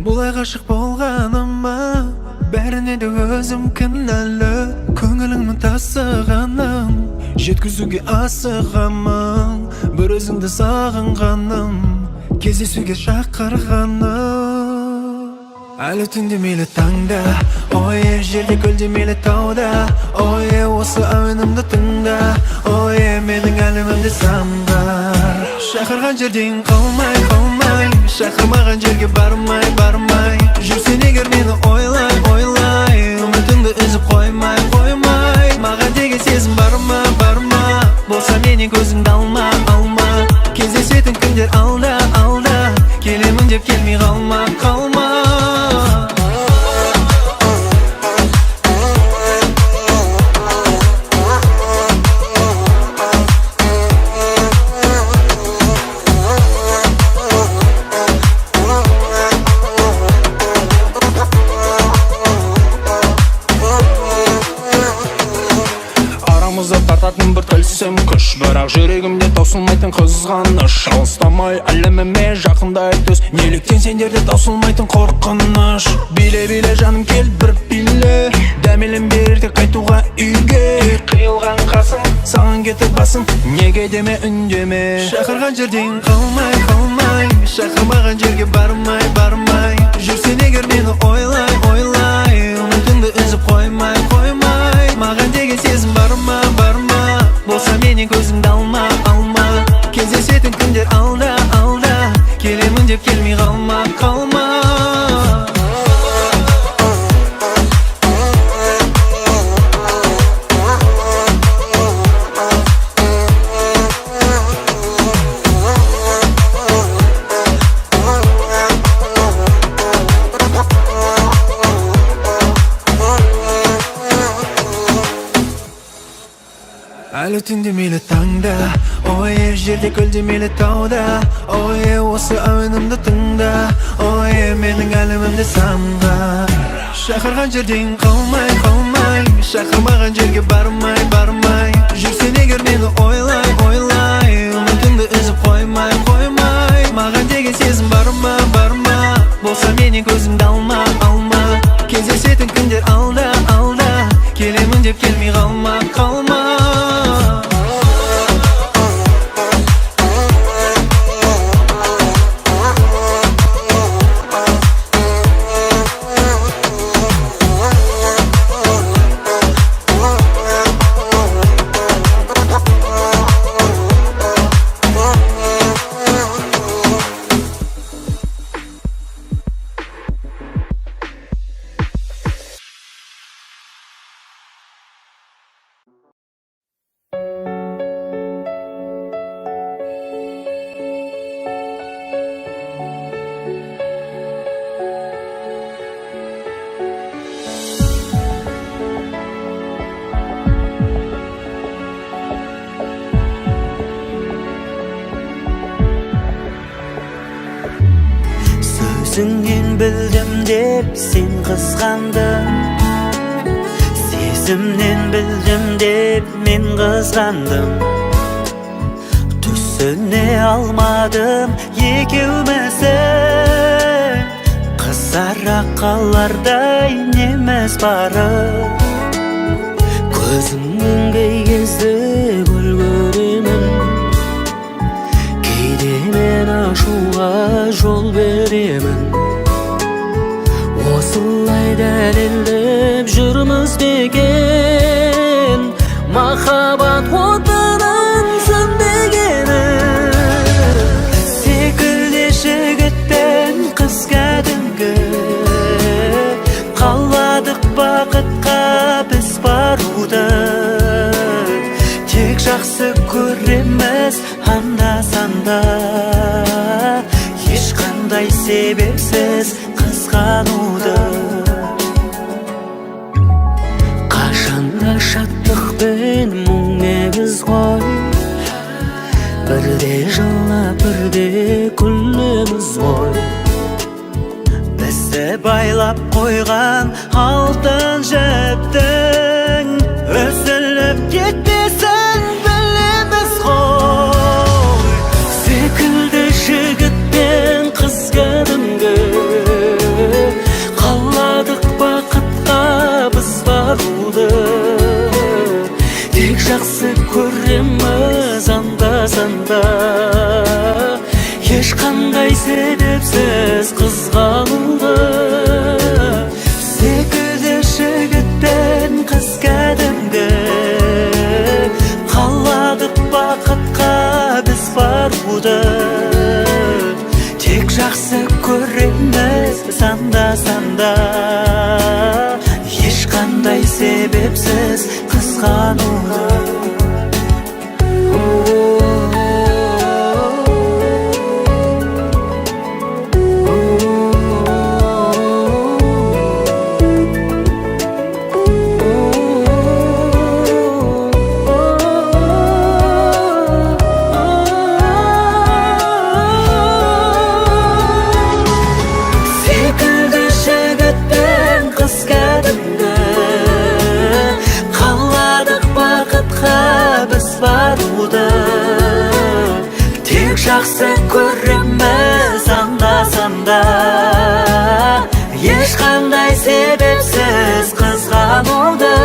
Бұлай ғашық болғаныма бәріне де өзім кінәлі. Көңіліңнің тасығаным жеткізуге асығамын. Бір өзіңді сағынғаным кездесуге шақырғаным. Әлі түнде мейлі таңда, ойе жерде көлде мейлі тауда, ойе осы әуенімді тыңда, ойе менің әлемімді самғар. Шақырған жерден қалмай, қалмай, шақырмаған жерге бармай, бармай. Жүрсен егер мені ойлай, ойлай, үмітіңді үзіп қоймай, қоймай. Маған деген сезім барма, барма, болса менен көзіңді алма, алма. Кездесетін күндер алда, алда, келемін деп келмей қалма, қалма. Тартатын бір тілсім күш, бірақ жүрегімде таусылмайтын қызғаныш. Алыстамай әлеміме жақындай түс, неліктен сендерде таусылмайтын қорқыныш. Биле-биле жаным кел бір биле, дәмелім берді қайтуға үйге. Қиылған қасым, саған кетіп басым, неге деме үндеме. Шақырған жерден қалмай, қалмай, шақырмаған жерге бармай, бармай. Жүрсен егер мені ойлай, ойлай, үмітіңді үзіп қоймай, қоймай. Маған деген сезім барма, барма, болса менен көзіңді алма, алма. Кездесетін күндер алда, алда, келемін деп келмей қалма, қалма. Әлі түнде мейлі таңда, ойе жерде көлде мейлі тауда, ойе осы әуенімді тыңда, ойе менің әлемімді самғар. Шақырған жерден қалмай, қалмай, шақырмаған жерге бармай, бармай. Жүрсен егер мені ойлай, ойлай, үмітіңді үзіп қоймай, қоймай. Маған деген сезім барма, барма, болса менен көзіңді алма, алма. Кездесетін күндер алда, алда, келемін деп келмей қалма, қалма. Өзіңнен білдім деп сен қызғандың, Өзімнен білдім деп мен қызғандым, түсіне алмадым екеуміздің. Қызара қалардай немес бары, көзімнен кей кезде гүл көремін. Кейде мен ашуға жол беремін. Осылай дәлелдеп жүрміз деген, махаббат отының сөнбегені. Секілді жігітпен қыз кәдімгі, қаладық бақытқа біз баруды. Тек жақсы көреміз анда-санда, ешқандай себепсіз қызғануды. Қашанда шаттықпен мұң негіз ғой, бірде жылап бірде күлеміз ғой. Бізді байлап қойған алтын жіптің үзіліп кетпесін білеміз ғой. Секілді жігітпен қыз кәдімгі, қаладық бақытқа біз баруды. Тек жақсы көреміз анда-санда, ешқандай себепсіз қызғануды. Секілді жігітпен қыз кәдімгі, қаладық бақытқа біз баруды. Тек жақсы көреміз анда-санда, ешқандай себепсіз қызғануды. Тек жақсы көреміз анда-санда, ешқандай себепсіз қызғануды.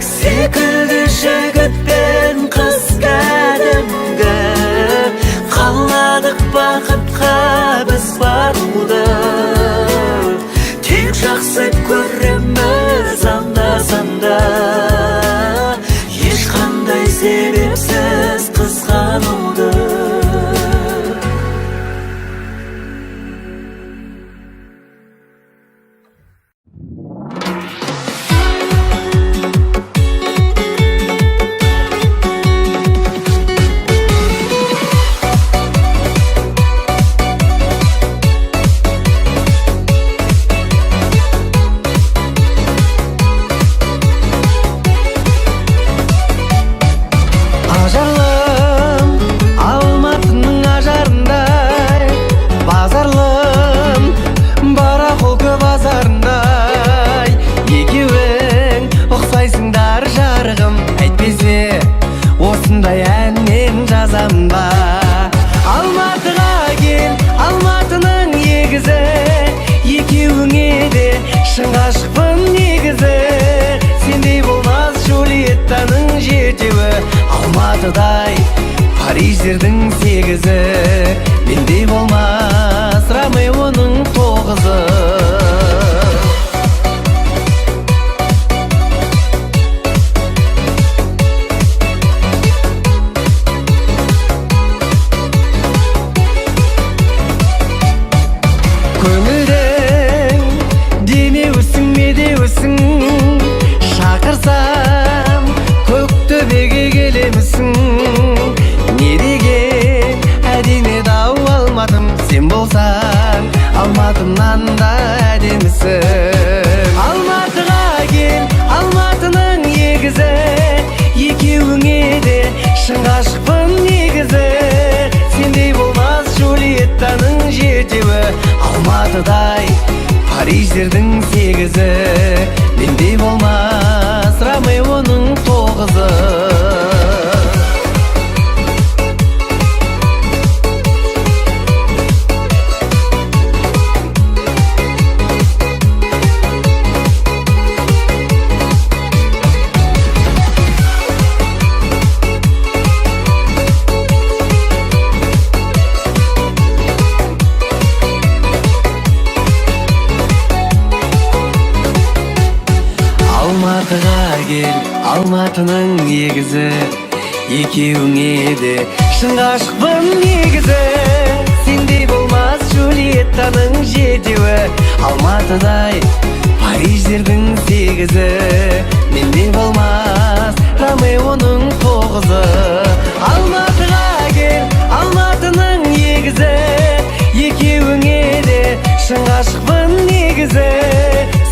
Секілді жігітпен қыз кәдімгі, қаладық бақытқа біз баруды. Тек жақсы көреміз анда-санда, ешқандай себепсіз қызғануды. Осындай әннен жазам ба. Алматыға кел, Алматының егізі, екеуіңе де шын ғашықпын негізі. Сендей болмас Джульеттаның жетеуі, Алматыдай Париждердің сегізі. Мендей болмас Ромеоның тоғызы. Шақырсам көктөбеге келемісің? Не деген әдемі ау Алматым, сен болсаң Алматымнан да әдемісің. Алматыға кел, Алматының егізі, екеуіңе де шын ғашықпын негізі. Сендей болмас Джульеттаның жетеуі, Алматыдай Париждердің сегізі. Мендей болмас Алматының егізі екеуіңе де шын ғашықпын негізі. Сендей болмас Джульеттаның жетеуі, Алматыдай Париждердің сегізі. Мендей болмас Ромеоның тоғызы. Алматыға кел, Алматының егізі, екеуіңе де шын ғашықпын негізі.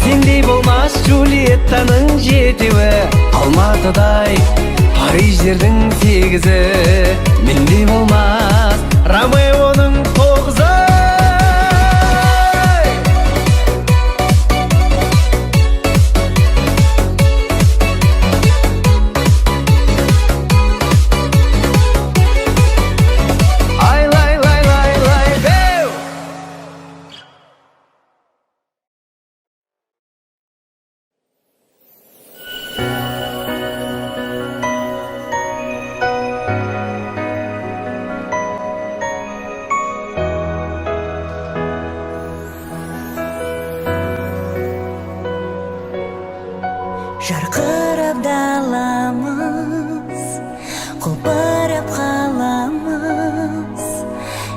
Сендей болмас Джульеттаның жетеуі, Алматыдай Париждердің сегізі. Мендей болмас Ромеоның тоғызы. Жарқырап даламыз, құлпырып қаламыз.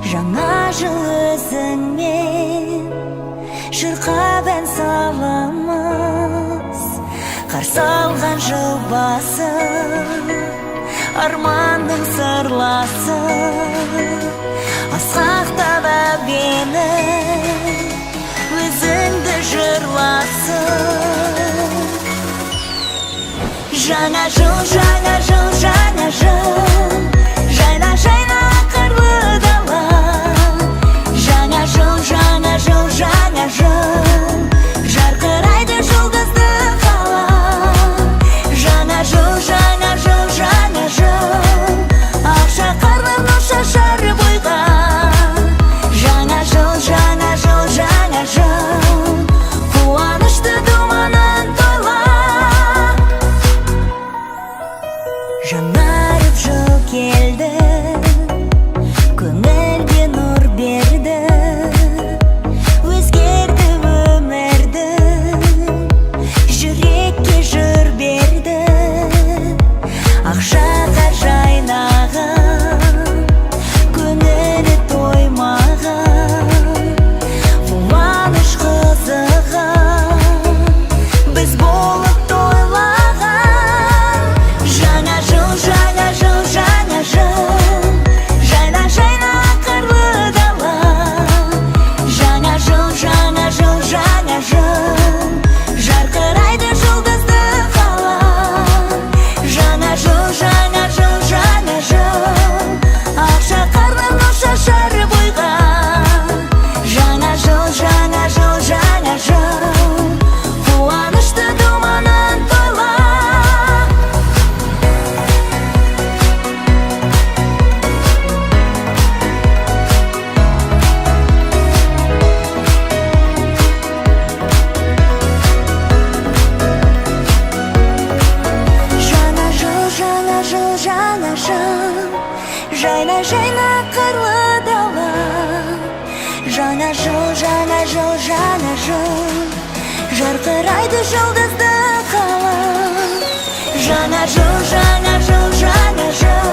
Жаңа жыл өзіңмен шырқап ән саламыз. Қарсы алған жыл басы, арманның сырласы. Асқақтап әбені өзіңді жырласың. Жаңа жыл, жаңа жыл, жаңа жыл, жайна жайна қырлы дала. Жаңа жыл, жаңа жыл, жаңа жыл, жарқырайды жұлдызды қала. Жаңа жыл, жаңа жыл, жаңа жыл, ақша қарлы нұр шашар бойға. Жаңа жыл, жаңа жыл, жаңа жыл, қуанышты думанын тойла. Жаңарып жыл келді, көңілге нұр берді. Өзгерді өмірді, жүрекке жыр берді. Ақшаға жайнаған, көңілі тоймаған, қуаныш қызыған, біз болып тойлаған. Жаңа жыл, жаңа жыл, жаңа жыл, жайна жайна қырлы дала. Жаңа жыл, жаңа жыл, жаңа жыл, жарқырайды жұлдызды қала. Жаңа жыл, жаңа жыл, жаңа жыл, ақша қарлы нұр шашар бойға. Жаңа жыл, жаңа жыл, жаңа жыл, қуанышты думанын тойла. Жаңа жыл, жаңа жыл, жаңа жыл, жайна жайна қырлы дала. Жаңа жыл, жаңа жыл, жаңа жыл, жарқырайды жұлдызды қала. Жаңа жыл, жаңа жыл, жаңа жыл,